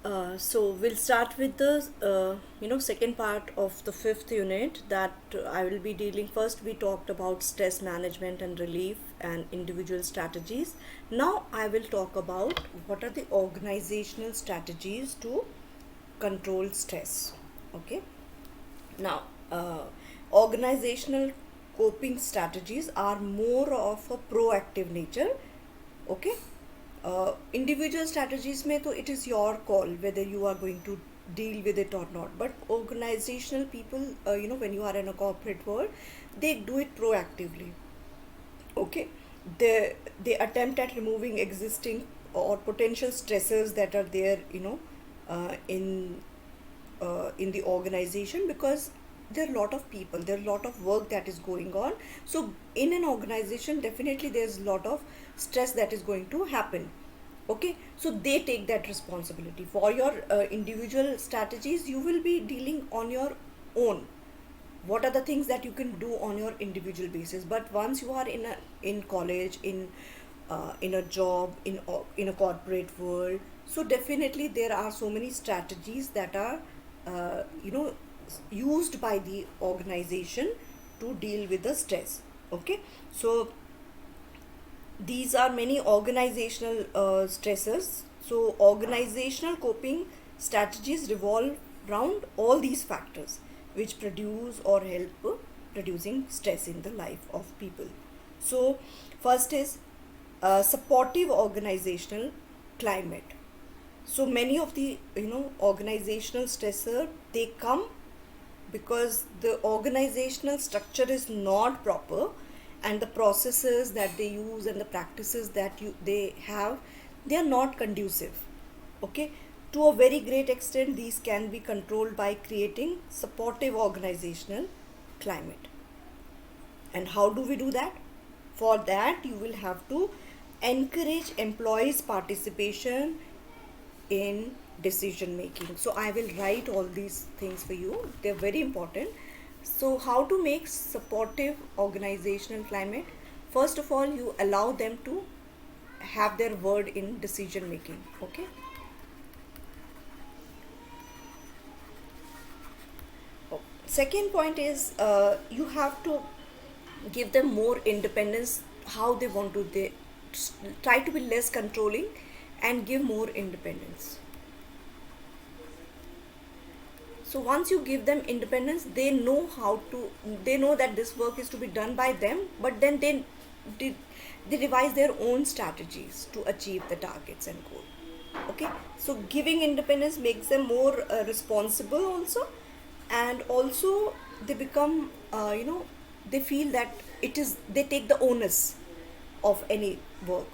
So we'll start with the second part of the fifth unit that I will be dealing. First we talked about stress management and relief and individual strategies. Now I will talk about what are the organizational strategies to control stress. Okay. Now organizational coping strategies are more of a proactive nature. Okay. Individual strategies may, so it is your call whether you are going to deal with it or not, but organizational people, when you are in a corporate world, they do it proactively. Okay. They attempt at removing existing or potential stressors that are there, uh, in in the organization, because there are a lot of people, there are a lot of work that is going on. So in an organization, definitely there's a lot of stress that is going to happen. Okay, so they take that responsibility for your individual strategies. You will be dealing on your own. What are the things that you can do on your individual basis? But once you are in college, in a job, in a corporate world, so definitely there are so many strategies that are uh, you know used by the organization to deal with the stress. Okay, so these are many organizational stressors. So organizational coping strategies revolve around all these factors which produce or help reducing stress in the life of people. So first is supportive organizational climate. So many of the organizational stressor, they come because the organizational structure is not proper, and the processes that they use and the practices that they have, they are not conducive. Okay, to a very great extent these can be controlled by creating supportive organizational climate. And how do we do that? For that, you will have to encourage employees participation in decision making. So I will write all these things for you, they're very important. So how to make supportive organizational climate? First of all, you allow them to have their word in decision making. Okay. Second point is you have to give them more independence. How they want to, they try to be less controlling and give more independence. So once you give them independence, they know how to, they know that this work is to be done by them, but then they, they devise their own strategies to achieve the targets and goal. Okay, so giving independence makes them more responsible also, and also they become they feel that it is, they take the onus of any work.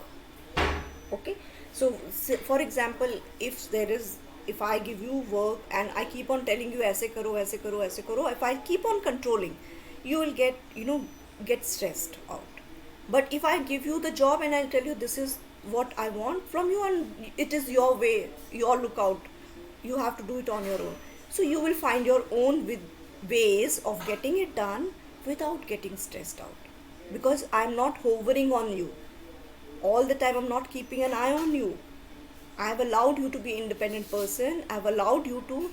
Okay, so for example, if I give you work and I keep on telling you aise karo, aise karo, aise karo, if I keep on controlling, you will get stressed out. But if I give you the job and I'll tell you this is what I want from you, and it is your way, your lookout, you have to do it on your own. So you will find your own with ways of getting it done without getting stressed out, because I'm not hovering on you all the time, I'm not keeping an eye on you. I've allowed you to be independent person, I've allowed you to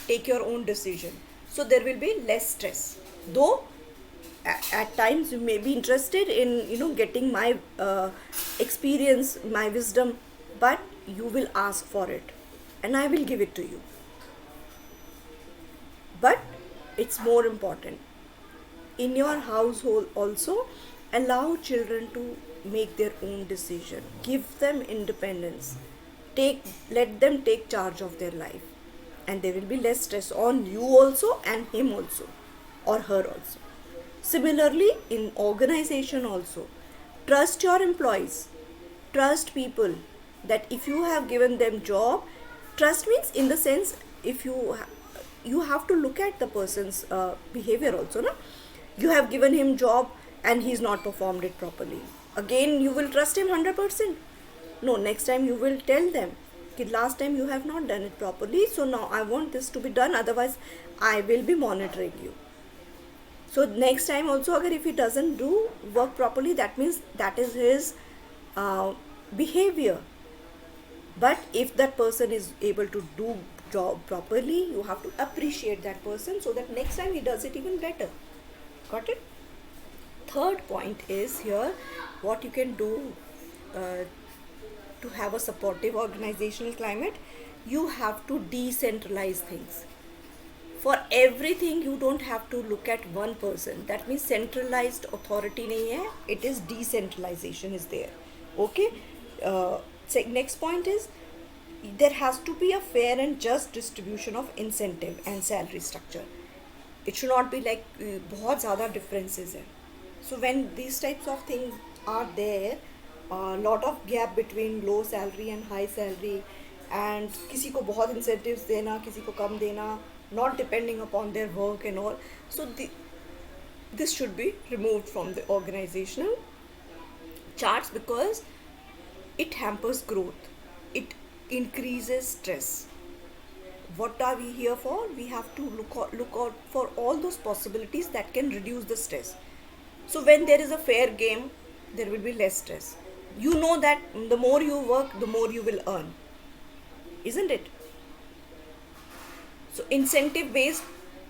take your own decision. So there will be less stress. Though at times you may be interested in getting my experience, my wisdom, but you will ask for it and I will give it to you. But it's more important, in your household also, allow children to make their own decision, give them independence, take let them take charge of their life, and there will be less stress on you also and him also, or her also. Similarly, in organization also, trust your employees, trust people, that if you have given them job, trust means in the sense, if you have to look at the person's behavior also, no? You have given him job and he's not performed it properly, again you will trust him 100%? No, next time you will tell them, last time you have not done it properly, so now I want this to be done, otherwise I will be monitoring you. So next time also, agar if he doesn't do work properly, that means that is his behavior. But if that person is able to do job properly, you have to appreciate that person so that next time he does it even better. Got it? Third point is here what you can do uh, to have a supportive organizational climate. You have to decentralize things. For everything you don't have to look at one person. That means centralized authority nahi hai, it is decentralization is there. Okay. Next point is there has to be a fair and just distribution of incentive and salary structure. It should not be like बहुत ज़्यादा differences है. So when these types of things are there, a lot of gap between low salary and high salary, and किसी को बहुत incentives देना, किसी को कम देना, not depending upon their work and all. So this should be removed from the organizational charts because it hampers growth. It increases stress. What are we here for? We have to look out for all those possibilities that can reduce the stress. So when there is a fair game, there will be less stress. You know that the more you work, the more you will earn. Isn't it? So incentive based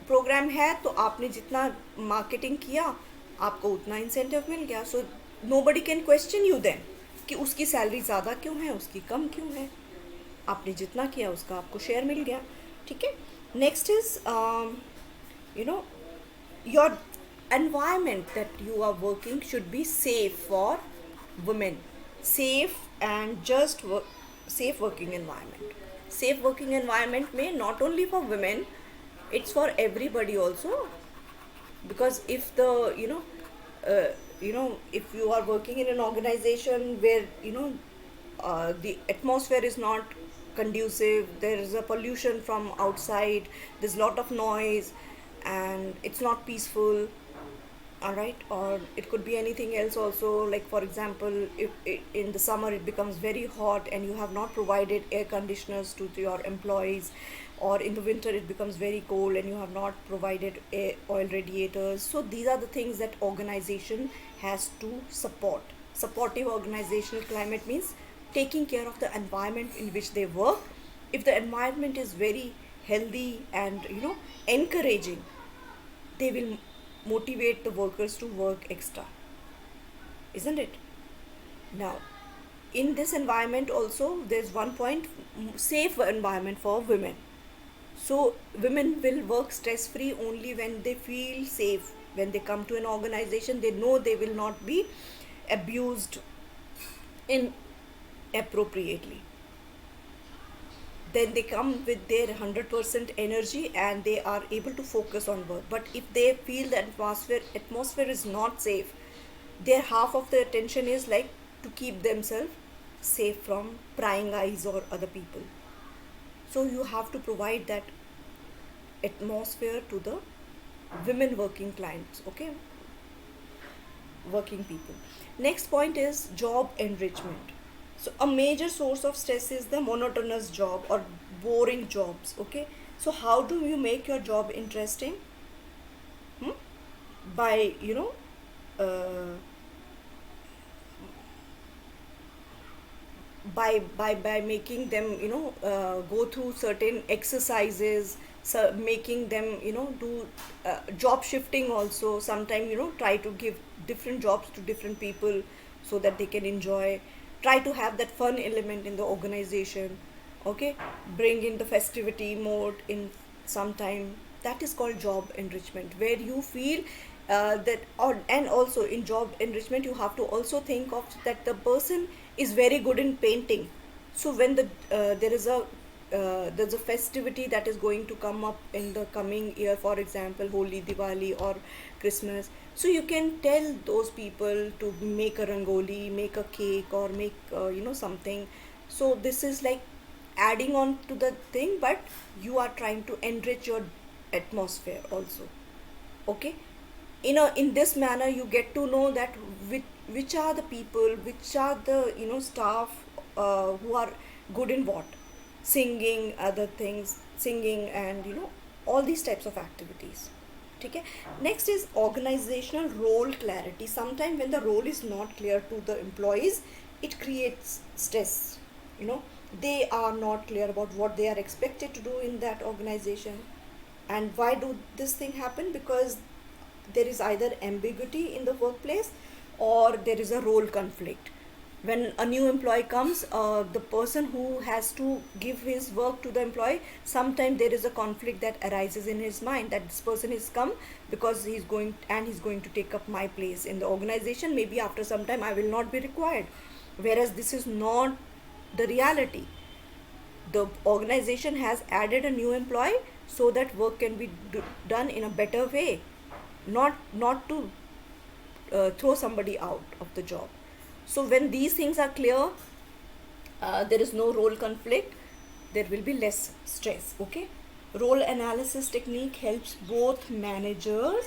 program है तो आपने जितना marketing किया आपको उतना incentive मिल गया. So nobody can question you then कि उसकी salary ज़्यादा क्यों है, उसकी कम क्यों है. आपने जितना किया उसका आपको शेयर मिल गया. ठीक है. Next is your environment that you are working should be safe for women. Safe and just safe working environment. Safe working environment may not only for women, it's for everybody also. Because if the if you are working in an organization where the atmosphere is not conducive, there is a pollution from outside, there's a lot of noise, and it's not peaceful. All right, or it could be anything else also, like for example, if in the summer it becomes very hot and you have not provided air conditioners to your employees, or in the winter it becomes very cold and you have not provided oil radiators. So these are the things that organization has to support. Supportive organizational climate means taking care of the environment in which they work. If the environment is very healthy and encouraging, they will motivate the workers to work extra, isn't it? Now in this environment also there's one point, safe environment for women. So women will work stress free only when they feel safe. When they come to an organization, they know they will not be abused inappropriately. Then they come with their 100% energy and they are able to focus on work. But if they feel the atmosphere is not safe, their half of the attention is like to keep themselves safe from prying eyes or other people. So you have to provide that atmosphere to the women working clients, okay, working people. Next point is job enrichment. So a major source of stress is the monotonous job or boring jobs. Okay, so how do you make your job interesting? By uh, by making them go through certain exercises, so making them do job shifting also. Sometime try to give different jobs to different people so that they can enjoy. Try to have that fun element in the organization. Okay, bring in the festivity mode in some time. That is called job enrichment, where you feel and also in job enrichment you have to also think of that the person is very good in painting. So when there's a festivity that is going to come up in the coming year, for example Holi, Diwali or Christmas, so you can tell those people to make a rangoli, make a cake, or make something. So this is like adding on to the thing, but you are trying to enrich your atmosphere also. Okay, in this manner you get to know that which are the people, which are the staff who are good in what, singing, other things, singing, and all these types of activities. Okay. Next is organizational role clarity. Sometimes when the role is not clear to the employees, it creates stress. They are not clear about what they are expected to do in that organization. And why do this thing happen? Because there is either ambiguity in the workplace or there is a role conflict. When a new employee comes, the person who has to give his work to the employee, sometimes there is a conflict that arises in his mind that this person is come because he's going to take up my place in the organization. Maybe after some time I will not be required, whereas this is not the reality. The organization has added a new employee so that work can be done in a better way, not to throw somebody out of the job. So when these things are clear, there is no role conflict, there will be less stress. Okay, role analysis technique helps both managers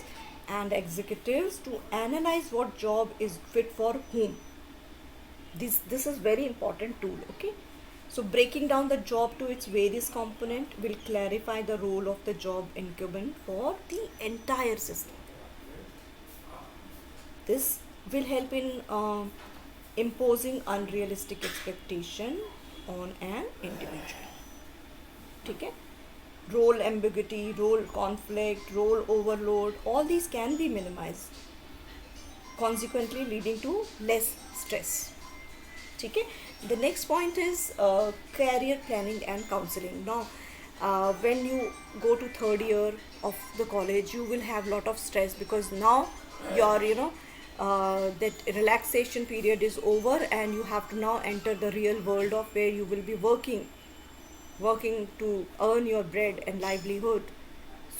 and executives to analyze what job is fit for whom. This is very important tool. Okay, so breaking down the job to its various component will clarify the role of the job incumbent for the entire system. This will help in imposing unrealistic expectation on an individual. ठीक है, role ambiguity, role conflict, role overload, all these can be minimized, consequently leading to less stress. ठीक है. The next point is career planning and counseling. Now when you go to third year of the college, you will have lot of stress because now your that relaxation period is over and you have to now enter the real world of where you will be working to earn your bread and livelihood.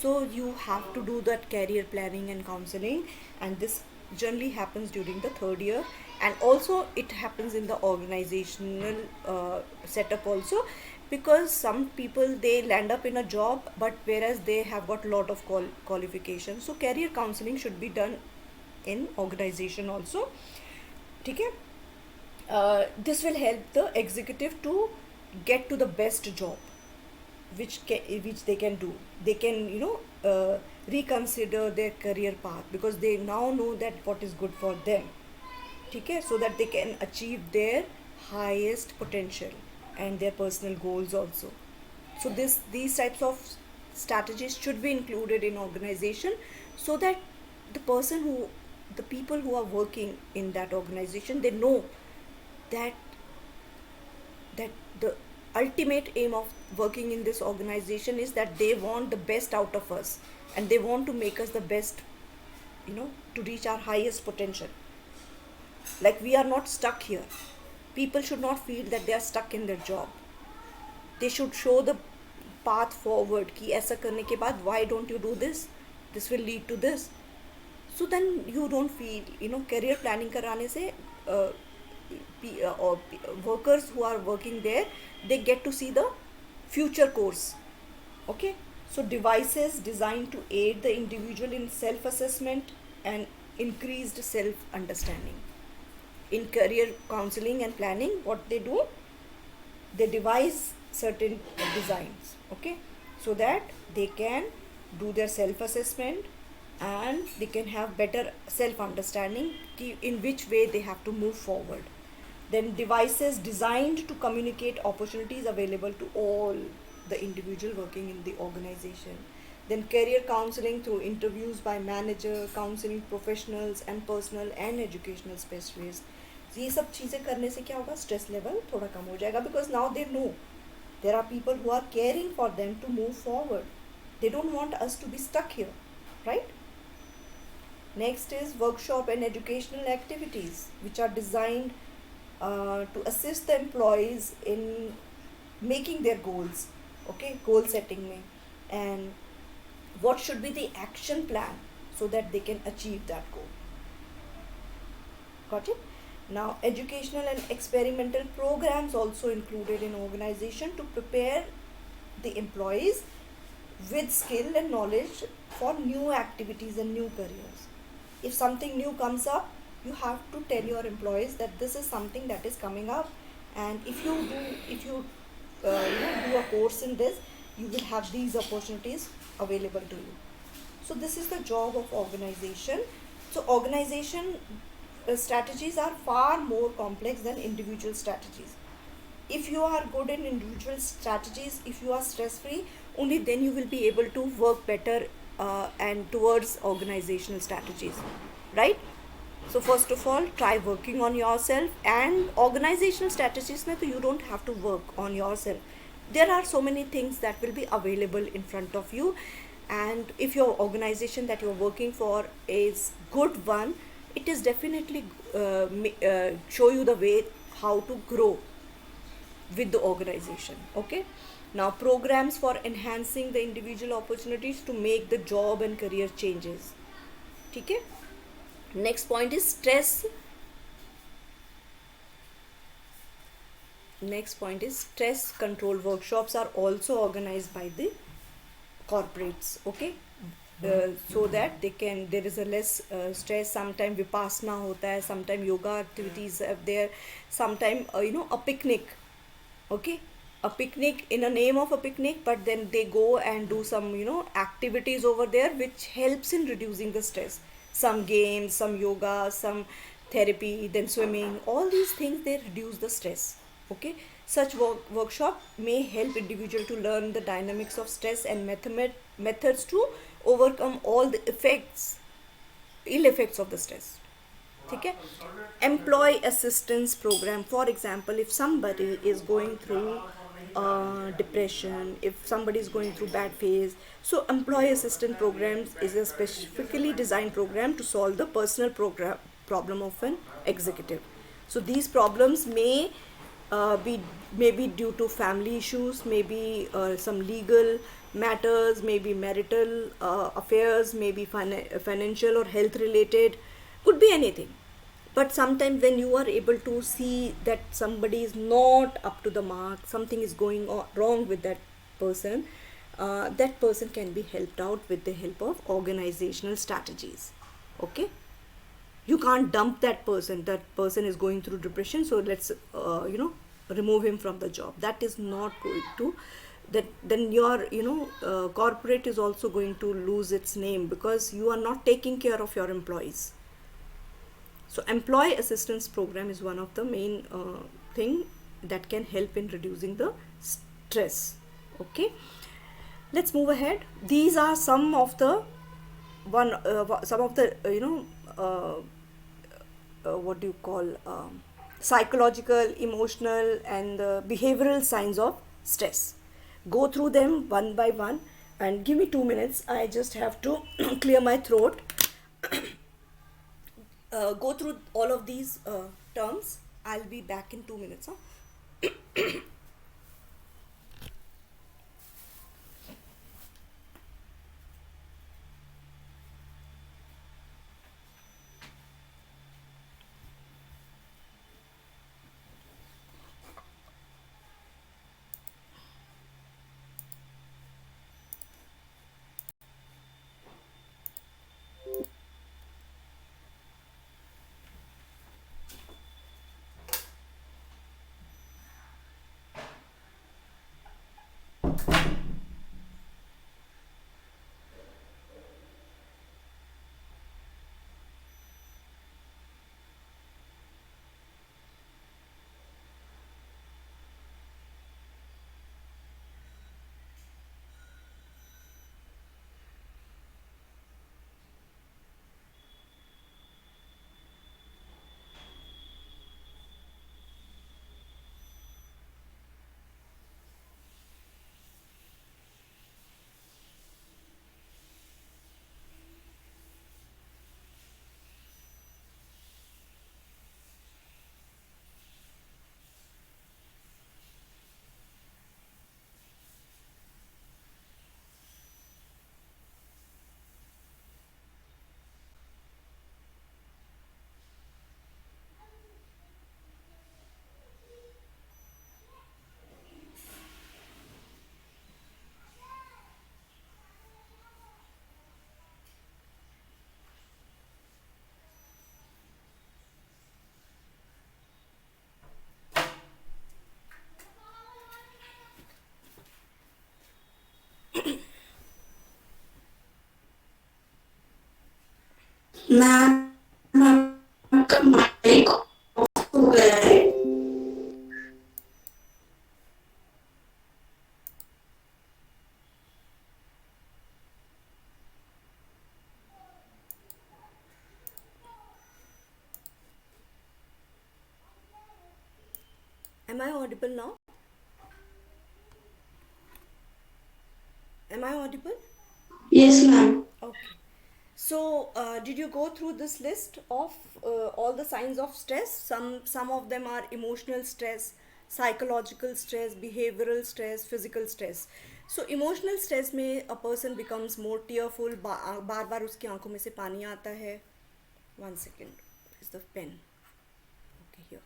So you have to do that career planning and counseling, and this generally happens during the third year, and also it happens in the organizational setup also, because some people they land up in a job but whereas they have got lot of qualifications. So career counseling should be done in organization also. ठीक है. This will help the executive to get to the best job which they can do. They can reconsider their career path because they now know that what is good for them. ठीक है, so that they can achieve their highest potential and their personal goals also. So these types of strategies should be included in organization, so that the people who are working in that organization, they know that the ultimate aim of working in this organization is that they want the best out of us and they want to make us the best, to reach our highest potential. Like, we are not stuck here. People should not feel that they are stuck in their job. They should show the path forward कि ऐसा करने के बाद why don't you do this will lead to this. So then you don't feel, career planning कराने से or workers who are working there, they get to see the future course. Okay, so devices designed to aid the individual in self-assessment and increased self-understanding. In career counseling and planning, what they do, they devise certain designs, okay, so that they can do their self-assessment and they can have better self-understanding in which way they have to move forward. Then devices designed to communicate opportunities available to all the individual working in the organization. Then career counseling through interviews by manager, counseling professionals and personal and educational specialists. ये सब चीज़ें करने से क्या होगा, stress level थोड़ा कम हो जाएगा, because now they know there are people who are caring for them to move forward. They don't want us to be stuck here, right? Next is workshop and educational activities which are designed to assist the employees in making their goals, okay, goal setting में, and what should be the action plan so that they can achieve that goal. Got it? Now, educational and experimental programs also included in organization to prepare the employees with skill and knowledge for new activities and new careers. If something new comes up, you have to tell your employees that this is something that is coming up, and if you do a course in this, you will have these opportunities available to you. So this is the job of organization. So organization strategies are far more complex than individual strategies. if you are good in individual strategies, if you are stress free, only then you will be able to work better and towards organizational strategies, right? So first of all, try working on yourself. And organizational strategies mein to you don't have to work on yourself. There are so many things that will be available in front of you, and if your organization that you're working for is good one, it is definitely show you the way how to grow with the organization. Okay, now programs for enhancing the individual opportunities to make the job and career changes. Okay, next point is stress. Next point is stress control workshops are also organized by the corporates. Okay, so that they can, there is a less stress. Sometime vipassana hota hai, sometime yoga activities are there, sometime a picnic. Okay, a picnic in a name of a picnic, but then they go and do some activities over there which helps in reducing the stress. Some games, some yoga, some therapy, then swimming, all these things, they reduce the stress. Okay, such workshop may help individual to learn the dynamics of stress and methods to overcome all the ill effects of the stress. ठीक है, employee assistance program. For example, if somebody is going through depression, if somebody is going through bad phase, so employee assistance programs is a specifically designed program to solve the personal problem of an executive. So these problems may be maybe due to family issues, maybe some legal matters, maybe marital affairs, maybe financial or health related, could be anything. But sometimes when you are able to see that somebody is not up to the mark, something is going wrong with that person can be helped out with the help of organizational strategies. Okay, you can't dump that person is going through depression, so let's remove him from the job. That is not going to, that then your corporate is also going to lose its name because you are not taking care of your employees. So employee assistance program is one of the main thing that can help in reducing the stress. Okay, let's move ahead. These are some of the what do you call, psychological, emotional, and behavioral signs of stress. Go through them one by one, and give me 2 minutes. I just have to clear my throat. Go through all of these terms. I'll be back in 2 minutes. Huh? Ma'am आपका mic off हो गया है। Am I audible now? Am I audible? Yes, ma'am. Okay. So, did you go through this list of all the signs of stress? Some of them are emotional stress, psychological stress, behavioral stress, physical stress. So, emotional stress में a person becomes more tearful. बार बार उसकी आंखों में से पानी आता है. One second. Is the pen? Okay, here.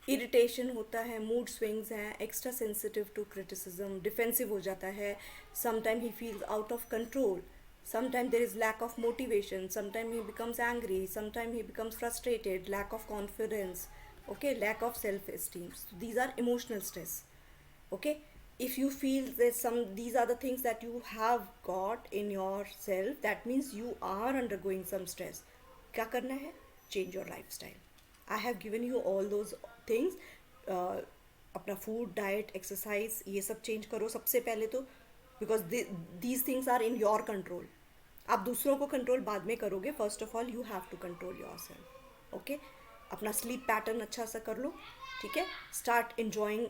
Irritation होता है, मूड स्विंग्स हैं, extra sensitive to criticism, defensive हो जाता है, sometime he feels out of control, sometime there is lack of motivation, sometime he becomes angry, sometime he becomes frustrated, lack of confidence, okay, lack of self esteem. So these are emotional stress. Okay, if you feel there's some, these are the things that you have got in yourself, that means you are undergoing some stress. क्या करना है? Change your lifestyle. I have given you all those things. अपना food, diet, exercise, ये सब change करो सबसे पहले तो, because these things are in your control. आप दूसरों को कंट्रोल बाद में करोगे. First of all you have to control your self. Okay, अपना स्लीप पैटर्न अच्छा सा कर लो. ठीक है, start enjoying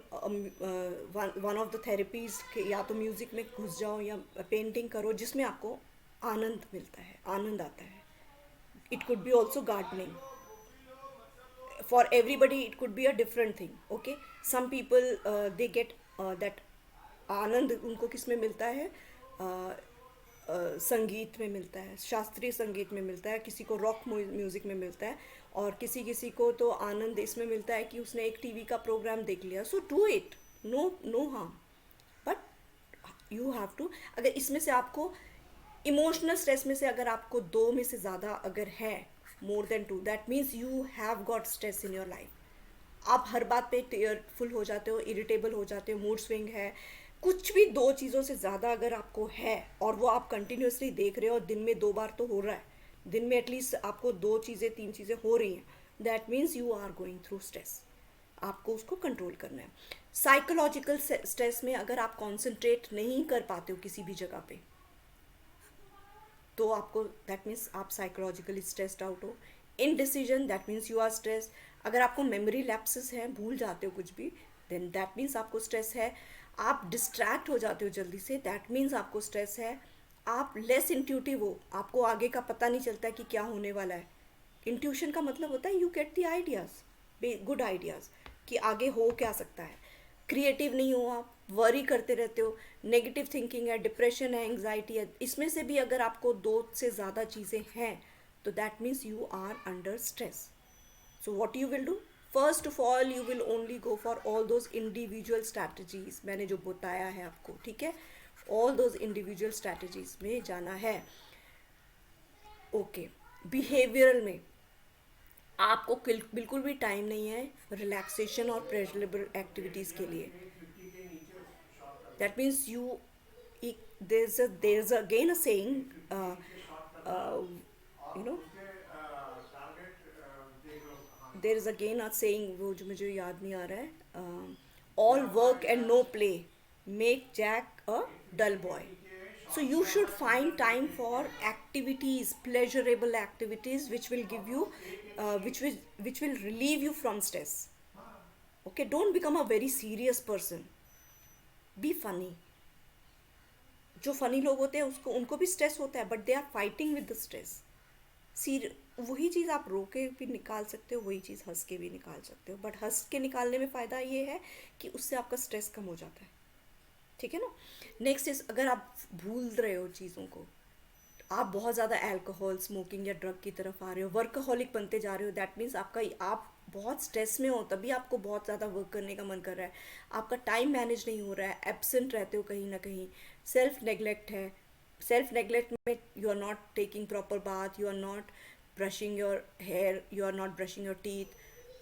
one of the therapies. या तो म्यूज़िक में घुस जाओ या पेंटिंग करो जिसमें आपको आनंद मिलता है, आनंद आता है. It could B also gardening. For everybody it could be a different thing. Okay, some people they get that आनंद उनको किस में मिलता है? संगीत में मिलता है, शास्त्रीय संगीत में मिलता है, किसी को रॉक म्यूज़िक में मिलता है, और किसी किसी को तो आनंद इसमें मिलता है कि उसने एक टीवी का प्रोग्राम देख लिया. So do it, no no harm, but you have to. अगर इसमें से आपको इमोशनल स्ट्रेस में से अगर आपको दो में से ज़्यादा अगर है, more than two, that means you have got stress in your life. आप हर बात पे टीयरफुल हो जाते हो, इरिटेबल हो जाते हो, मूड स्विंग है, कुछ भी दो चीज़ों से ज़्यादा अगर आपको है और वो आप कंटिन्यूसली देख रहे हो, और दिन में 2 बार तो हो रहा है, दिन में एटलीस्ट आपको 2 चीज़ें 3 चीज़ें हो रही हैं, that means you are going through stress. आपको उसको कंट्रोल करना है. साइकोलॉजिकल स्ट्रेस में अगर आप कॉन्सेंट्रेट नहीं कर पाते हो किसी भी जगह पे, तो आपको दैट मीन्स आप साइकोलॉजिकली स्ट्रेस्ड आउट हो. Indecision, that means you are stress. अगर आपको मेमोरी लैप्सेस हैं, भूल जाते हो कुछ भी, देन दैट मीन्स आपको स्ट्रेस है. आप डिस्ट्रैक्ट हो जाते हो जल्दी से, दैट मीन्स आपको स्ट्रेस है. आप लेस इंट्यूटिव हो, आपको आगे का पता नहीं चलता कि क्या होने वाला है. इंट्यूशन का मतलब होता है you get the ideas, good ideas, कि आगे हो क्या सकता है. क्रिएटिव नहीं हो आप, वरी करते रहते हो, नेगेटिव थिंकिंग है, डिप्रेशन है, एंग्जाइटी है. इसमें से भी अगर आपको 2 से ज़्यादा चीज़ें हैं तो that means you are under stress. So what you will do? First of all you will only go for all those individual strategies मैंने जो बताया है आपको. ठीक है, ऑल दोज इंडिविजुअल स्ट्रैटेजीज में जाना है. ओके, बिहेवियरल में आपको बिल्कुल भी टाइम नहीं है रिलैक्सेशन और प्लेजरेबल एक्टिविटीज़ के लिए. That means you, there's again a saying, you know, there is again a saying, वो जो मुझे याद नहीं आ रहा है, all work and no play make Jack a dull boy. So you should find time for activities, pleasurable activities, which will give you, which will relieve you from stress. Okay, don't become a very serious person. Be funny. जो funny लोग होते हैं उसको, उनको भी stress होता है, but they are fighting with the stress. वही चीज़ आप रो के भी निकाल सकते हो, वही चीज़ हंस के भी निकाल सकते हो, बट हंस के निकालने में फ़ायदा ये है कि उससे आपका स्ट्रेस कम हो जाता है. ठीक है ना. नेक्स्ट इज, अगर आप भूल रहे हो चीज़ों को, आप बहुत ज़्यादा अल्कोहल, स्मोकिंग या ड्रग की तरफ आ रहे हो, वर्कaholic बनते जा रहे हो, दैट मीन्स आप बहुत स्ट्रेस में हो, तभी आपको बहुत ज़्यादा वर्क करने का मन कर रहा है, आपका टाइम मैनेज नहीं हो रहा है, एब्सेंट रहते हो कहीं ना कहीं, सेल्फ नेग्लेक्ट है. सेल्फ नेग्लेक्ट में you are not taking proper bath, you are not brushing your hair, you are not brushing your teeth.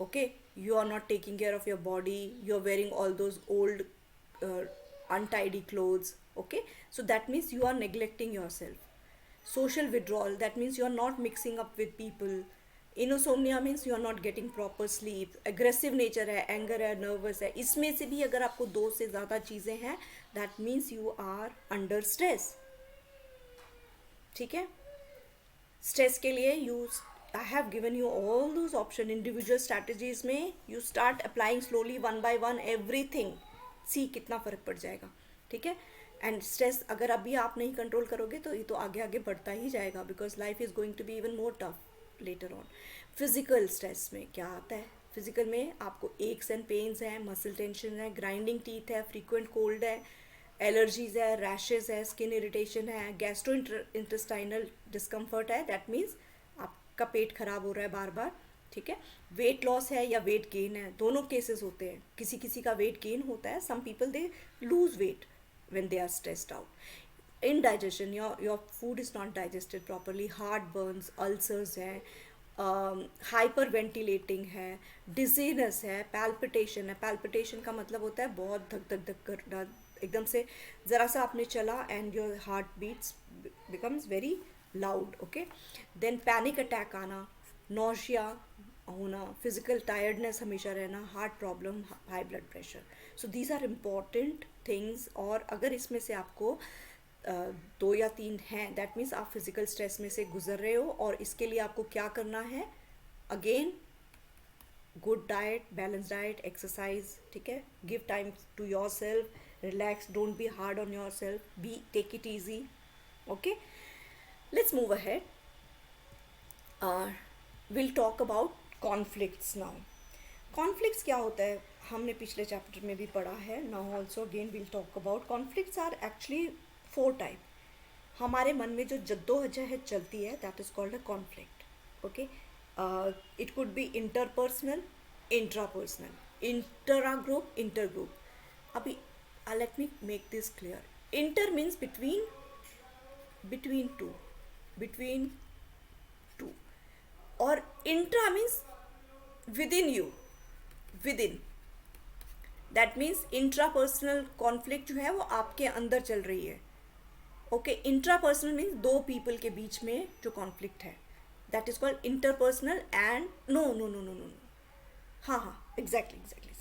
Okay, you are not taking care of your body, you are wearing all those old uh, untidy clothes. Okay, so that means you are neglecting yourself. Social withdrawal, that means you are not mixing up with people. Insomnia means you are not getting proper sleep. Aggressive nature है, anger है, nervous है. इसमें से भी अगर आपको 2 से ज़्यादा चीज़ें हैं, that means you are under stress. ठीक है. स्ट्रेस के लिए I have given you all those options. Individual strategies में you start applying slowly one by one everything. See कितना फर्क पड़ जाएगा, ठीक है. एंड स्ट्रेस अगर अभी आप नहीं कंट्रोल करोगे तो ये तो आगे आगे बढ़ता ही जाएगा, because life is going to be even more tough later on. Physical stress में क्या आता है? फिजिकल में आपको एक्स एंड पेन्स हैं, मसल टेंशन है, ग्राइंडिंग टीथ है, फ्रीक्वेंट कोल्ड है, एलर्जीज है, रैशेज है, स्किन इरिटेशन है, गैस्ट्रो इंटेस्टाइनल डिस्कम्फर्ट है. दैट मीन्स आपका पेट खराब हो रहा है बार बार, ठीक है. वेट लॉस है या वेट गेन है, दोनों केसेस होते हैं. किसी किसी का वेट गेन होता है, some people they lose weight when they are stressed out. Indigestion, your food is not digested properly, heartburns, ulcers है, hyperventilating है, dizziness है, palpitation है. palpitation का मतलब होता है बहुत धक धक धक करना, एकदम से ज़रा सा आपने चला and your heart beats becomes very loud, okay. then panic attack आना, nausea होना, फिजिकल टायर्डनेस हमेशा रहना, heart problem, high blood pressure. So these are important things. और अगर इसमें से आपको 2 या 3 हैं, दैट मीन्स आप फिजिकल स्ट्रेस में से गुजर रहे हो. और इसके लिए आपको क्या करना है? Again good diet, balance diet, exercise, ठीक है. Give time to your self, relax, don't be hard on your self, be take it easy, okay. Let's move ahead. Will talk about conflicts now. Conflicts क्या होता है? हमने पिछले chapter में भी पढ़ा है. Now also again will talk about. Conflicts are actually 4 type. हमारे मन में जो जद्दोजहद चलती है, that is called a conflict, okay. It could be interpersonal, intrapersonal, intragroup, intergroup. अभी let me make this clear. Inter means between two, और intra means within you, within. That means intrapersonal conflict जो है वो आपके अंदर चल रही है, ओके. इंट्रापर्सनल मीन्स 2 पीपल के बीच में जो कॉन्फ्लिक्ट है, that is called interpersonal. And no, हाँ, exactly.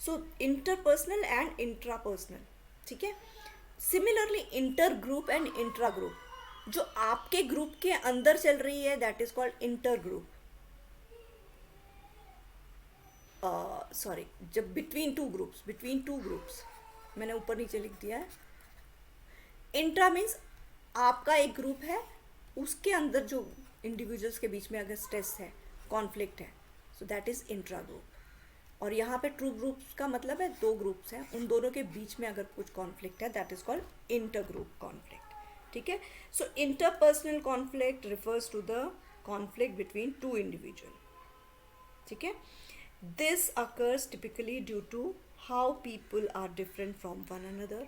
So interpersonal and intrapersonal, ठीक है. सिमिलरली इंटरग्रुप एंड इंट्राग्रुप, जो आपके ग्रुप के अंदर चल रही है, that is called intergroup. Sorry, जब बिटवीन टू ग्रुप्स, मैंने ऊपर नीचे लिख दिया है. इंट्रा मीन्स आपका एक ग्रुप है, उसके अंदर जो इंडिविजुअल्स के बीच में अगर स्ट्रेस है, कॉन्फ्लिक्ट है, so that is intra group. और यहाँ पे ट्रू ग्रुप्स का मतलब है 2 ग्रुप्स हैं, उन दोनों के बीच में अगर कुछ कॉन्फ्लिक्ट है, that is called intergroup conflict, ठीक है. So interpersonal conflict refers to the conflict between 2 individual, ठीक है. This occurs typically due to how people are different from one another.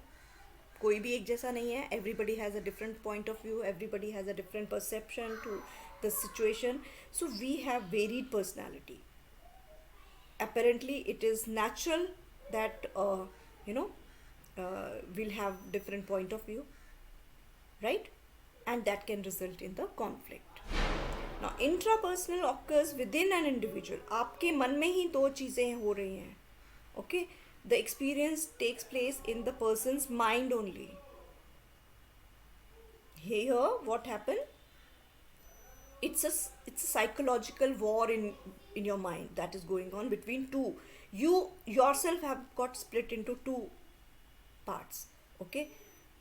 कोई भी एक जैसा नहीं है. Everybody has a different point of view. Everybody has a different perception to the situation. So we have varied personality. Apparently, it is natural that we'll have different point of view, right? And that can result in the conflict. Now, intrapersonal occurs within an individual. आपके मन में ही 2 चीज़ें हो रही हैं, okay. The experience takes place in the person's mind only. Here, what happened? It's a psychological war in your mind that is going on between 2. You yourself have got split into 2 parts, okay.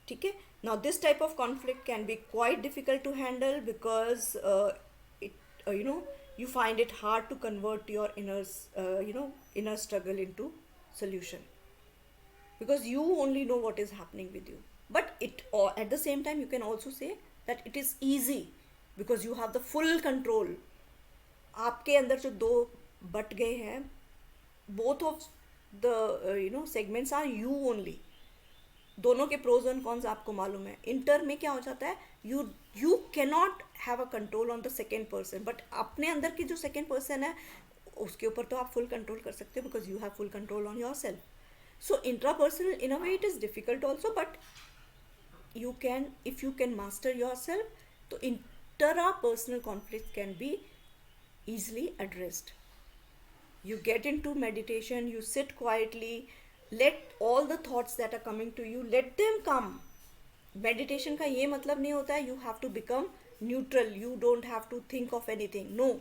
ठीक है. Now, this type of conflict can be quite difficult to handle because you find it hard to convert your inner struggle into solution, because you only know what is happening with you. But at the same time, you can also say that it is easy because you have the full control. आपके अंदर जो 2 but गए हैं, both of the segments are you only. दोनों के pros and cons आपको मालूम है. इंटर में क्या हो जाता है, you cannot have a control on the second person, but अपने अंदर की जो सेकेंड पर्सन है उसके ऊपर तो आप फुल कंट्रोल कर सकते हो, because you have full control on your self. So intrapersonal in a way it is difficult also, but you can, if you can master yourself, तो interpersonal conflict can be easily addressed. You get into meditation, you sit quietly, let all the thoughts that are coming to you, let them come. Meditation का ये मतलब नहीं होता है you have to become neutral, you don't have to think of anything. No,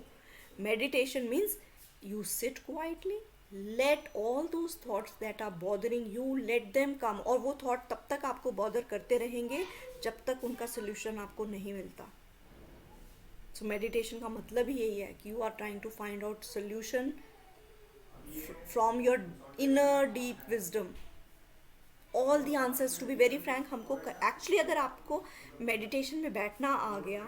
meditation means you sit quietly, let all those thoughts that are bothering you, let them come, और वो thought तब तक आपको bother करते रहेंगे जब तक उनका solution आपको नहीं मिलता. So meditation का मतलब ही यही है कि you are trying to find out solution from your inner deep wisdom. All the answers, to be very frank, हमको actually अगर आपको meditation में बैठना आ गया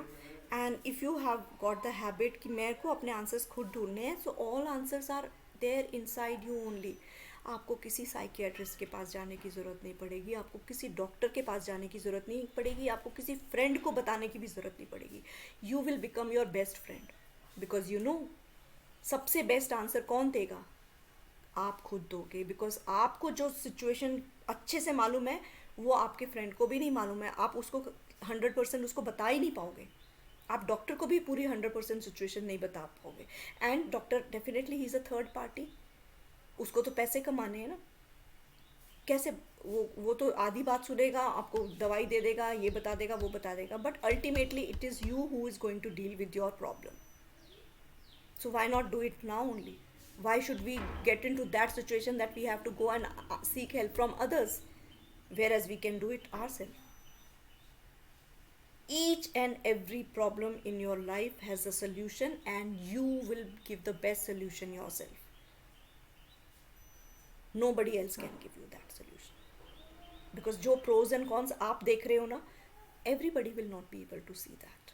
and if you have got the habit कि मेरे को अपने answers खुद ढूंढने हैं, so all answers are there inside you only. आपको किसी साइकियाट्रिस्ट के पास जाने की ज़रूरत नहीं पड़ेगी, आपको किसी डॉक्टर के पास जाने की ज़रूरत नहीं पड़ेगी, आपको किसी फ्रेंड को बताने की भी ज़रूरत नहीं पड़ेगी. You will become your best friend because you know सबसे बेस्ट आंसर कौन देगा, आप खुद दोगे. बिकॉज आपको जो सिचुएशन अच्छे से मालूम है वो आपके फ्रेंड को भी नहीं मालूम है, आप उसको 100% उसको बता ही नहीं पाओगे. आप डॉक्टर को भी पूरी 100% सिचुएशन नहीं बता पाओगे. And doctor definitely he is a third party, उसको तो पैसे कमाने हैं ना. कैसे वो तो आधी बात सुनेगा, आपको दवाई दे देगा, ये बता देगा, वो बता देगा, but ultimately it is you who is going to deal with your problem. So why not do it now only? Why should we get into that situation that we have to go and seek help from others, whereas we can do it ourselves? Each and every problem in your life has a solution and you will give the best solution yourself. Nobody else can give you that solution. Because जो pros and cons आप देख रहे हो ना, everybody will not be able to see that.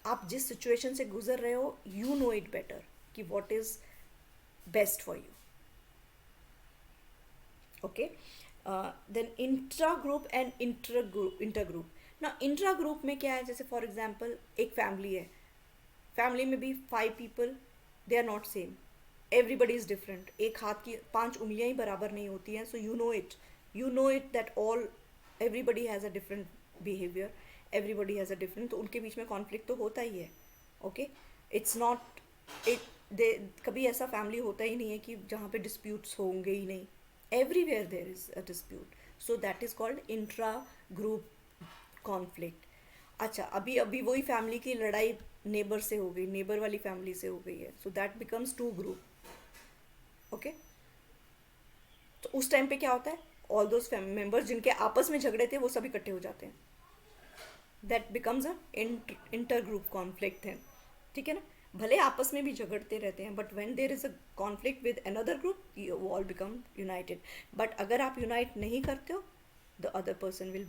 आप जिस situation से गुजर रहे हो, you know it better कि what is best for you. Okay. Then intragroup and intergroup. Now intragroup में क्या है, जैसे for example एक family है, family में भी 5 people, they are not same. Everybody is different. एक हाथ की 5 उंगलियां ही बराबर नहीं होती हैं. So you know it that everybody has a different behavior, everybody has a different, तो उनके बीच में conflict तो होता ही है. Okay, it's not कभी ऐसा family होता ही नहीं है कि जहाँ पे disputes होंगे ही नहीं. Everywhere there is a dispute. So that is called intra-group conflict. अच्छा, अभी वही फैमिली की लड़ाई नेबर से हो गई, नेबर वाली फैमिली से हो गई है. So that becomes 2 group. Okay, तो उस टाइम पे क्या होता है, ऑल दोज मेंबर्स जिनके आपस में झगड़े थे वो सब इकट्ठे हो जाते हैं. That becomes a inter group conflict है. ठीक है ना, भले आपस में भी झगड़ते रहते हैं, but when there is a conflict with another group, you all become united. But अगर आप यूनाइट नहीं करते हो, the other person will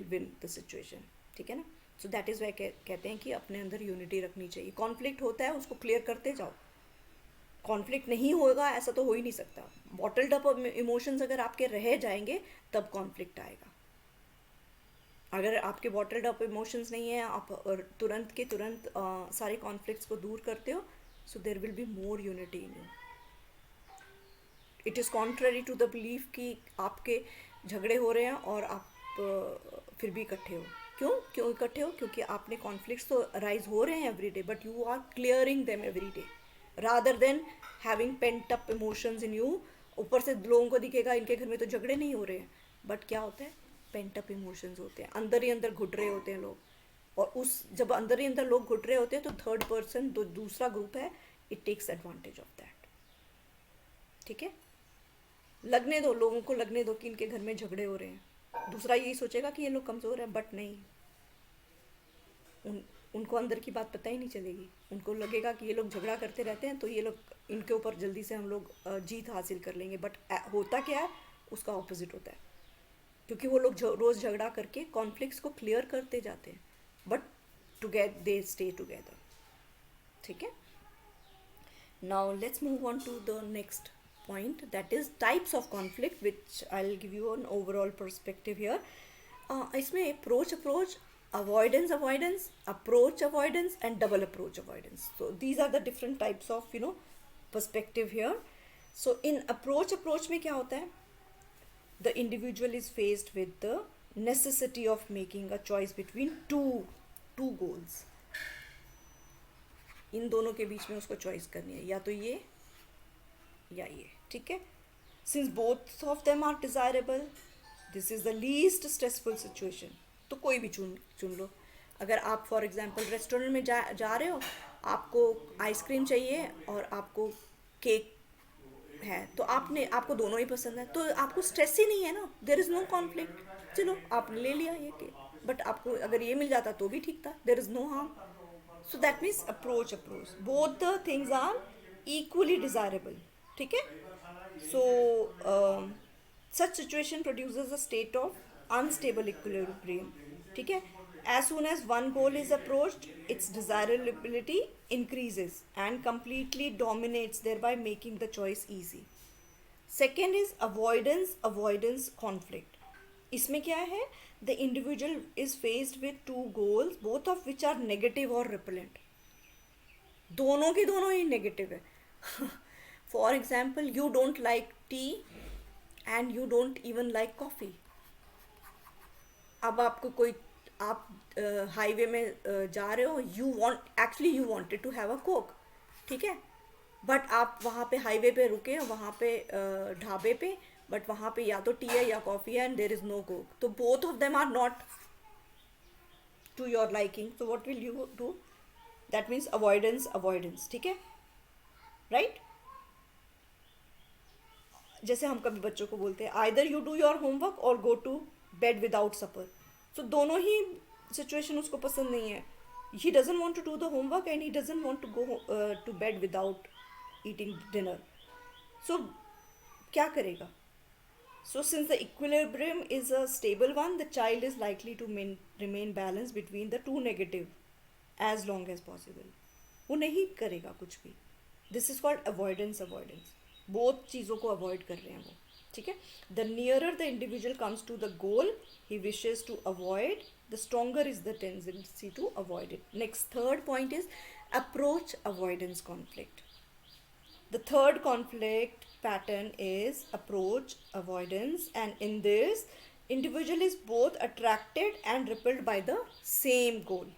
win the situation. ठीक है ना. सो दैट इज़ वाई कहते हैं कि अपने अंदर यूनिटी रखनी चाहिए. कॉन्फ्लिक्ट होता है, उसको क्लियर करते जाओ. कॉन्फ्लिक्ट नहीं होगा ऐसा तो हो ही नहीं सकता. बॉटल्ड अप इमोशंस अगर आपके रह जाएंगे तब कॉन्फ्लिक्ट आएगा. अगर आपके बॉटल्ड अप इमोशंस नहीं है, आप तुरंत के तुरंत सारे कॉन्फ्लिक्ट्स को दूर करते हो, so there will be more unity in you. It is contrary to the belief कि आपके झगड़े हो रहे हैं और आप फिर भी इकट्ठे हो. क्यों इकट्ठे हो? क्योंकि आपने कॉन्फ्लिक्ट्स तो राइज हो रहे हैं every day, but you are clearing them every day rather than having pent up emotions in you. ऊपर से लोगों को दिखेगा इनके घर में तो झगड़े नहीं हो रहे हैं, बट क्या होता है, पेंट अप इमोशंस होते हैं, अंदर ही अंदर घुट रहे होते हैं लोग. और उस जब अंदर ही अंदर लोग घुट रहे होते हैं तो थर्ड पर्सन, दूसरा ग्रुप है, it takes advantage of that. ठीक है, लगने दो, लोगों को लगने दो कि इनके घर में झगड़े हो रहे हैं. दूसरा यही सोचेगा कि ये लोग कमज़ोर हैं, बट नहीं, उनको अंदर की बात पता ही नहीं चलेगी. उनको लगेगा कि ये लोग झगड़ा करते रहते हैं तो ये लोग, इनके ऊपर जल्दी से हम लोग जीत हासिल कर लेंगे. बट होता क्या है, उसका ऑपोजिट होता है. क्योंकि वो लोग रोज़ झगड़ा करके कॉन्फ्लिक्ट्स को क्लियर करते जाते हैं, but together they stay together. ठीक है. Now let's move on to the next point, that is types of conflict, which I'll give you an overall perspective here. इसमें approach, avoidance, approach-avoidance and double approach-avoidance. So these are the different types of perspective here. So in approach में क्या होता है, the individual is faced with the necessity of making a choice between two goals. इन दोनों के बीच में उसको choice करनी है, या तो ये या ये. ठीक है. Since both of them are desirable, this is the least stressful situation. तो कोई भी चुन चुन लो. अगर आप फॉर एग्जांपल रेस्टोरेंट में जा रहे हो, आपको आइसक्रीम चाहिए और आपको केक है, तो आपने आपको दोनों ही पसंद है, तो आपको स्ट्रेस ही नहीं है ना, देर इज़ नो कॉन्फ्लिक्ट. चलो आपने ले लिया ये केक, बट आपको अगर ये मिल जाता तो भी ठीक था, there is no harm. So that means approach both the things are equally desirable. ठीक है. सो such situation produces a state of unstable equilibrium. ठीक है. As soon as one goal is approached, its desirability increases and completely dominates, thereby making the choice easy. Second is avoidance conflict. इसमें क्या है? The individual is faced with two goals, both of which are negative or repellent. दोनों की दोनों ही negative है. For example, you don't like tea and you don't even like coffee. अब आपको कोई, आप हाईवे में जा रहे हो, you wanted to have a coke. ठीक है. बट आप वहाँ पे हाईवे पे रुके हो, वहाँ पे ढाबे पे, बट वहाँ पे या तो टी है या कॉफ़ी है and there is no coke, तो both of them are not to your liking. So what will you do? That means avoidance. ठीक है. राइट. जैसे हम कभी बच्चों को बोलते हैं, either you do your homework और go to bed without supper. So दोनों ही सिचुएशन उसको पसंद नहीं है. He doesn't want to do the homework and he doesn't want to go to bed without eating dinner. So क्या करेगा? So since the equilibrium is a stable one, the child is likely to remain balance between the two negative as long as possible. वो नहीं करेगा कुछ भी. This is called avoidance. Both चीज़ों को avoid कर रहे हैं वो. ठीक है. The nearer the individual comes to the goal he wishes to avoid, the stronger is the tendency to avoid it. Next third point is approach avoidance conflict. The third conflict pattern is approach avoidance, and in this, individual is both attracted and repelled by the same goal.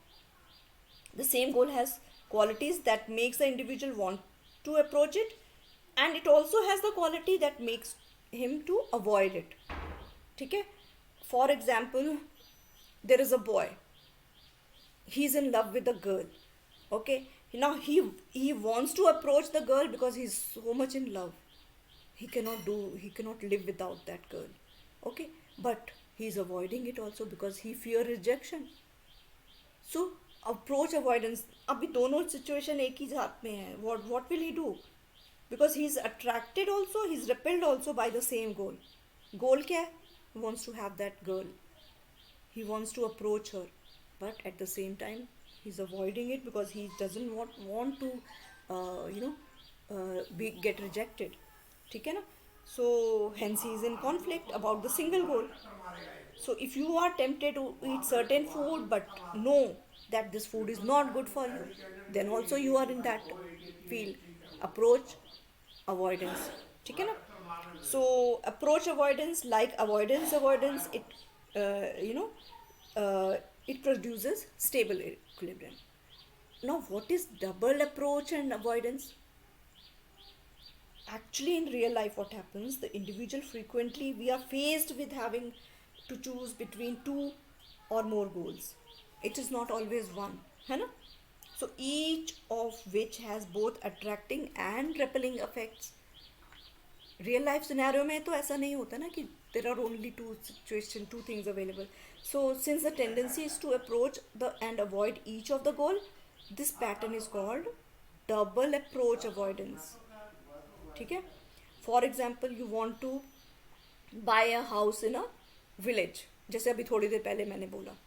The same goal has qualities that makes the individual want to approach it, and it also has the quality that makes him to avoid it. ठीक है. For example, there is a boy, he's in love with a girl. Okay. Now he wants to approach the girl because he's so much in love. He cannot live without that girl. Okay. But he's avoiding it also because he fear rejection. So approach avoidance, अभी दोनों situation एक ही साथ में है. What will he do? Because he's attracted also, he's repelled also by the same goal. Goal क्या है? He wants to have that girl. He wants to approach her, but at the same time he's avoiding it because he doesn't want to get rejected. ठीक है ना. So hence he is in conflict about the single goal. So if you are tempted to eat certain food but know that this food is not good for you, then also you are in that field. Approach avoidance. ठीक है ना. So approach avoidance, like avoidance, it it produces stable equilibrium. Now what is double approach and avoidance? Actually in real life what happens, the individual frequently we are faced with having to choose between two or more goals. It is not always one, है ना. So each of which has both attracting and repelling effects. Real life scenario में तो ऐसा नहीं होता ना कि there are only two things available. So since the tendency is to approach the and avoid each of the goal, this pattern is called double approach avoidance. ठीक है. For example, you want to buy a house in a village. जैसे अभी थोड़ी देर पहले मैंने बोला,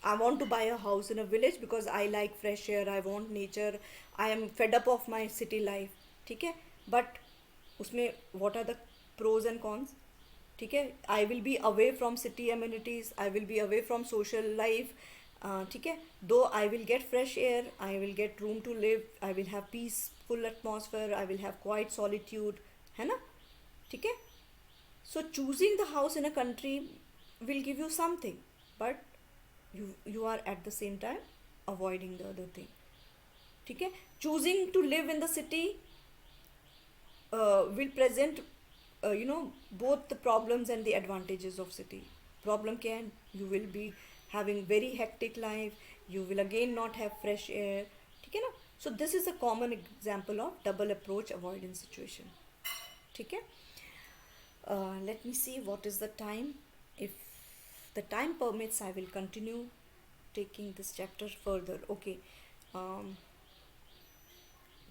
I want to buy a house in a village because I like fresh air, I want nature, I am fed up of my city life. ठीक है. But उसमें what are the pros and cons? ठीक है. I will be away from city amenities, I will be away from social life. ठीक है. Though I will get fresh air, I will get room to live, I will have peaceful atmosphere, I will have quiet solitude. है ना. ठीक है. So choosing the house in a country will give you something, but you are at the same time avoiding the other thing. ठीक है. Choosing to live in the city will present both the problems and the advantages of city. Problem क्या है, you will be having very hectic life, you will again not have fresh air, ठीक है ना. So this is a common example of double approach avoidance situation. ठीक है. Let me see what is the time. If the time permits, I will continue taking this chapter further. Okay. um,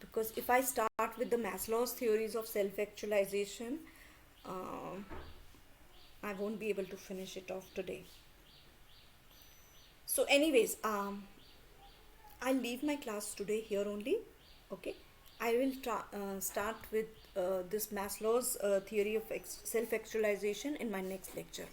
because if I start with the Maslow's theories of self-actualization, um, I won't be able to finish it off today. So anyways, I'll leave my class today here only. Okay. I will start with this Maslow's theory of self-actualization in my next lecture.